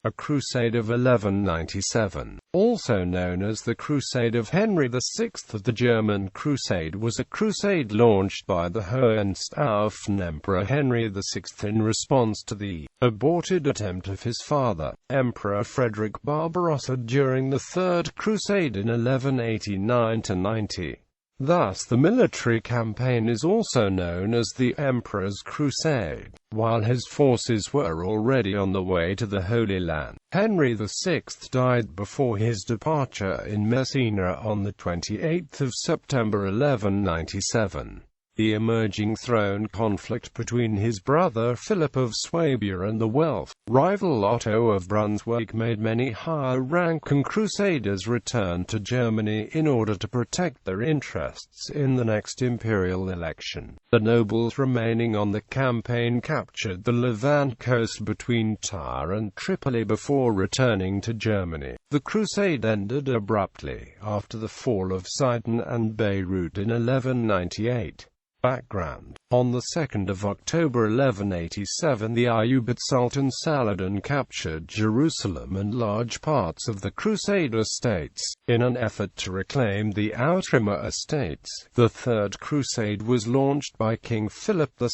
a crusade of 1197. Also known as the Crusade of Henry VI. The German Crusade was a crusade launched by the Hohenstaufen Emperor Henry VI in response to the aborted attempt of his father, Emperor Frederick Barbarossa, during the Third Crusade in 1189–90. Thus the military campaign is also known as the Emperor's Crusade. While his forces were already on the way to the Holy Land, Henry VI died before his departure in Messina on the 28th of September 1197. The emerging throne conflict between his brother Philip of Swabia and the Welf rival Otto of Brunswick made many higher-ranking crusaders return to Germany in order to protect their interests in the next imperial election. The nobles remaining on the campaign captured the Levant coast between Tyre and Tripoli before returning to Germany. The crusade ended abruptly after the fall of Sidon and Beirut in 1198. Background: on the 2nd of October 1187, the Ayyubid Sultan Saladin captured Jerusalem and large parts of the Crusader states. In an effort to reclaim the Outremer estates, the Third Crusade was launched by King Philip II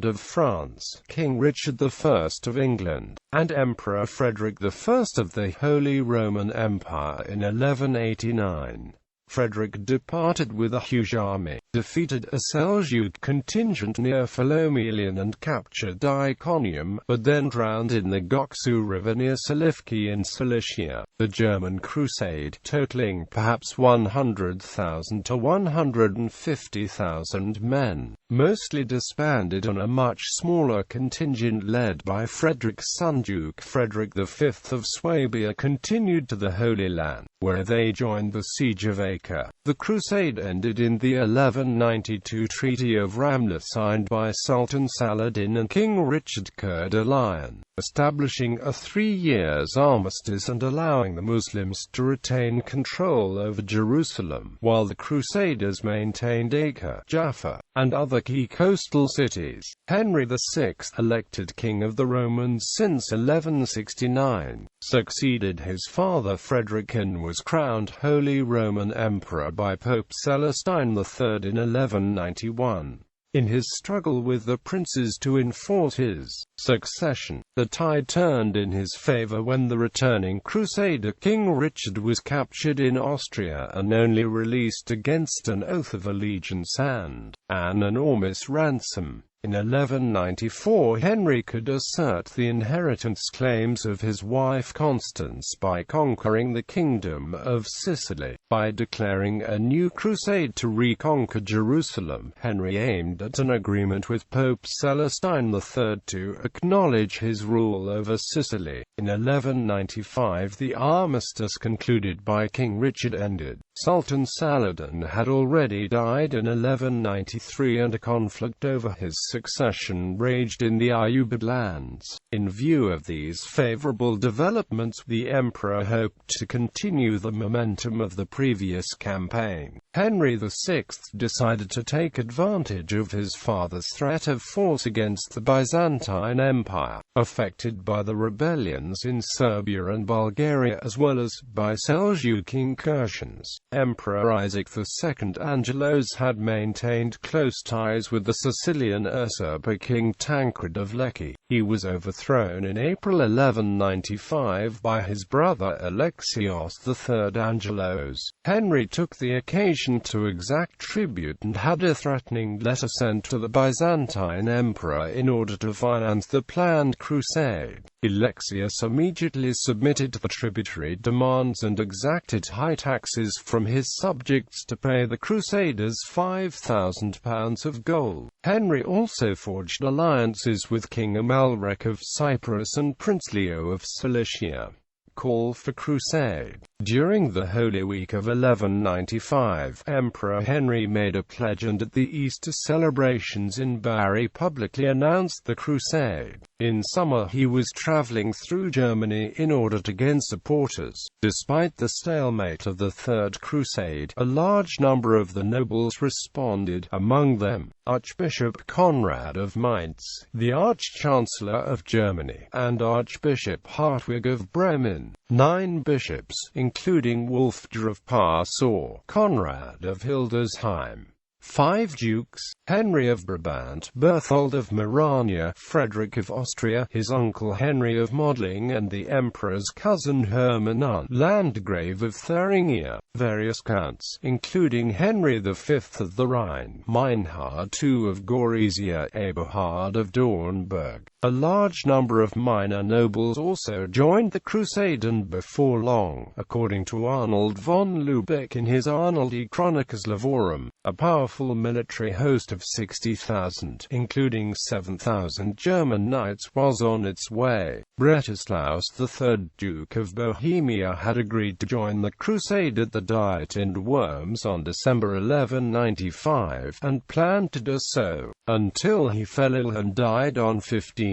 of France, King Richard I of England, and Emperor Frederick I of the Holy Roman Empire in 1189. Frederick departed with a huge army, defeated a Seljuk contingent near Philomelian and captured Iconium, but then drowned in the Goksu River near Silifke in Cilicia. The German Crusade, totaling perhaps 100,000 to 150,000 men, mostly disbanded on a much smaller contingent led by Frederick's son Duke Frederick V of Swabia continued to the Holy Land, where they joined the Siege of Acre. The crusade ended in the 1192 Treaty of Ramla signed by Sultan Saladin and King Richard Coeur de Lion, establishing a 3-year armistice and allowing the Muslims to retain control over Jerusalem, while the Crusaders maintained Acre, Jaffa, and other key coastal cities. Henry VI, elected King of the Romans since 1169, succeeded his father Frederick and was crowned Holy Roman Emperor by Pope Celestine III in 1191. In his struggle with the princes to enforce his succession, the tide turned in his favor when the returning crusader King Richard was captured in Austria and only released against an oath of allegiance and an enormous ransom. In 1194 Henry could assert the inheritance claims of his wife Constance by conquering the Kingdom of Sicily. By declaring a new crusade to reconquer Jerusalem, Henry aimed at an agreement with Pope Celestine III to acknowledge his rule over Sicily. In 1195 the armistice concluded by King Richard ended. Sultan Saladin had already died in 1193 and a conflict over his succession raged in the Ayyubid lands. In view of these favorable developments, the emperor hoped to continue the momentum of the previous campaign. Henry VI decided to take advantage of his father's threat of force against the Byzantine Empire, affected by the rebellions in Serbia and Bulgaria as well as by Seljuk incursions. Emperor Isaac II Angelos had maintained close ties with the Sicilian usurper King Tancred of Lecce. He was overthrown in April 1195 by his brother Alexios III Angelos. Henry took the occasion to exact tribute and had a threatening letter sent to the Byzantine emperor in order to finance the planned crusade. Alexios immediately submitted to the tributary demands and exacted high taxes from his subjects to pay the crusaders £5,000 of gold. Henry also forged alliances with King Amalric of Cyprus and Prince Leo of Cilicia. Call for crusade. During the Holy Week of 1195, Emperor Henry made a pledge and at the Easter celebrations in Bari publicly announced the crusade. In summer he was traveling through Germany in order to gain supporters. Despite the stalemate of the Third Crusade, a large number of the nobles responded, among them Archbishop Conrad of Mainz, the Arch-Chancellor of Germany, and Archbishop Hartwig of Bremen. 9 bishops, including Wolfger of Passau, Conrad of Hildesheim. 5 dukes: Henry of Brabant, Berthold of Marania, Frederick of Austria, his uncle Henry of Modling, and the emperor's cousin Hermann I, Landgrave of Thuringia. Various counts, including Henry V of the Rhine, Meinhard II of Gorizia, Eberhard of Dornburg. A large number of minor nobles also joined the crusade, and before long, according to Arnold von Lübeck in his Arnoldi Chronicas Lavorum, a powerful military host of 60,000, including 7,000 German knights, was on its way. Bretislaus III, Duke of Bohemia, had agreed to join the crusade at the Diet in Worms on December 1195, and planned to do so, until he fell ill and died on 19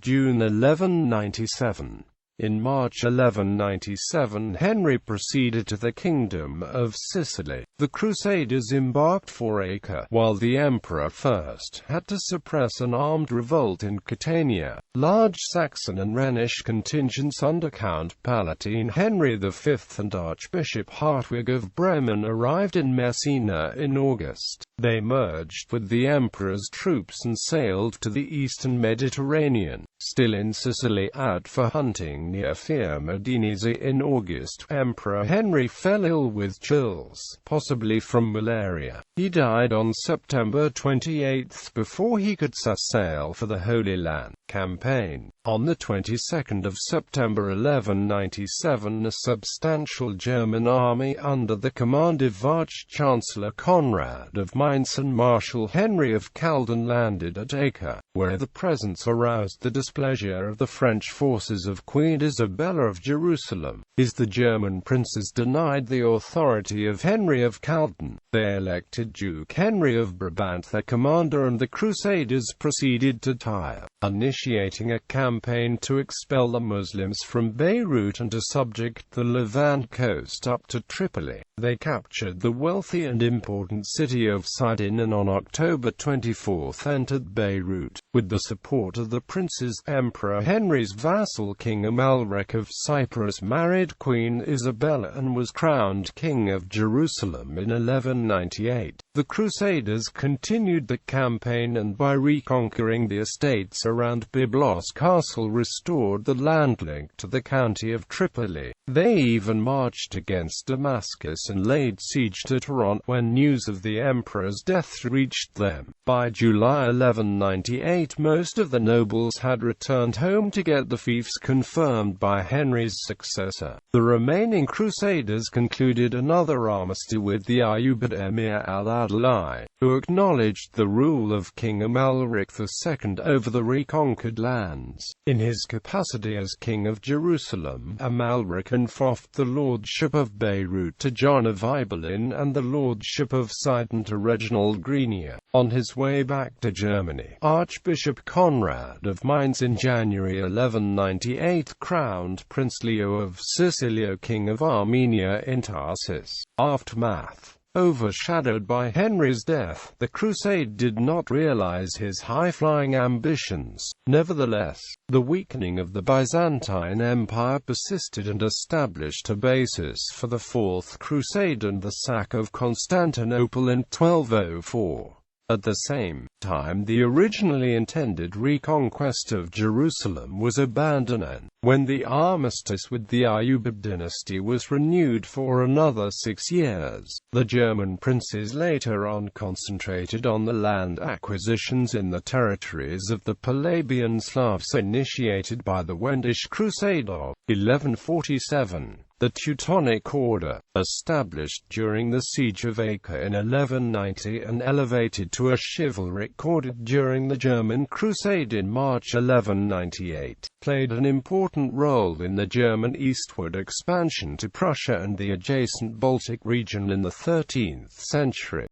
June 1197. In March 1197, Henry proceeded to the Kingdom of Sicily. The Crusaders embarked for Acre, while the Emperor first had to suppress an armed revolt in Catania. Large Saxon and Rhenish contingents under Count Palatine Henry V and Archbishop Hartwig of Bremen arrived in Messina in August. They merged with the Emperor's troops and sailed to the eastern Mediterranean. Still in Sicily, out for hunting near Fiumedinese in August, Emperor Henry fell ill with chills, possibly from malaria. He died on September 28 before he could sail for the Holy Land campaign. On the 22nd of September 1197, a substantial German army under the command of Arch-Chancellor Conrad of Mainz and Marshal Henry of Calden landed at Acre, where the presence aroused the displeasure of the French forces of Queen Isabella of Jerusalem. The German princes denied the authority of Henry of Calden. They elected Duke Henry of Brabant their commander, and the Crusaders proceeded to Tyre, initiating a campaign to expel the Muslims from Beirut and to subject the Levant coast up to Tripoli. They captured the wealthy and important city of Sidon and on October 24 entered Beirut. With the support of the princes, Emperor Henry's vassal King Amalric of Cyprus married Queen Isabella and was crowned King of Jerusalem in 1198. The Crusaders continued the campaign, and by reconquering the estates around Byblos Castle restored the land link to the county of Tripoli. They even marched against Damascus and laid siege to Tehran when news of the emperor's death reached them. By July 1198, most of the nobles had returned home to get the fiefs confirmed by Henry's successor. The remaining Crusaders concluded another armistice with the Ayyubid Emir al-Adlai, who acknowledged the rule of King Amalric II over the reconquered lands. In his capacity as King of Jerusalem, Amalric enforced the lordship of Beirut to John of Ibelin and the lordship of Sidon to Reginald Grenier. On his way back to Germany, Archbishop Conrad of Mainz in January 1198 crowned Prince Leo of Sicily King of Armenia in Tarsus. Aftermath. Overshadowed by Henry's death, the crusade did not realize his high-flying ambitions. Nevertheless, the weakening of the Byzantine Empire persisted and established a basis for the Fourth Crusade and the sack of Constantinople in 1204. At the same time, the originally intended reconquest of Jerusalem was abandoned, when the armistice with the Ayyubid dynasty was renewed for another 6 years. The German princes later on concentrated on the land acquisitions in the territories of the Palabian Slavs initiated by the Wendish Crusade of 1147. The Teutonic Order, established during the Siege of Acre in 1190 and elevated to a chivalric order during the German Crusade in March 1198, played an important role in the German eastward expansion to Prussia and the adjacent Baltic region in the 13th century.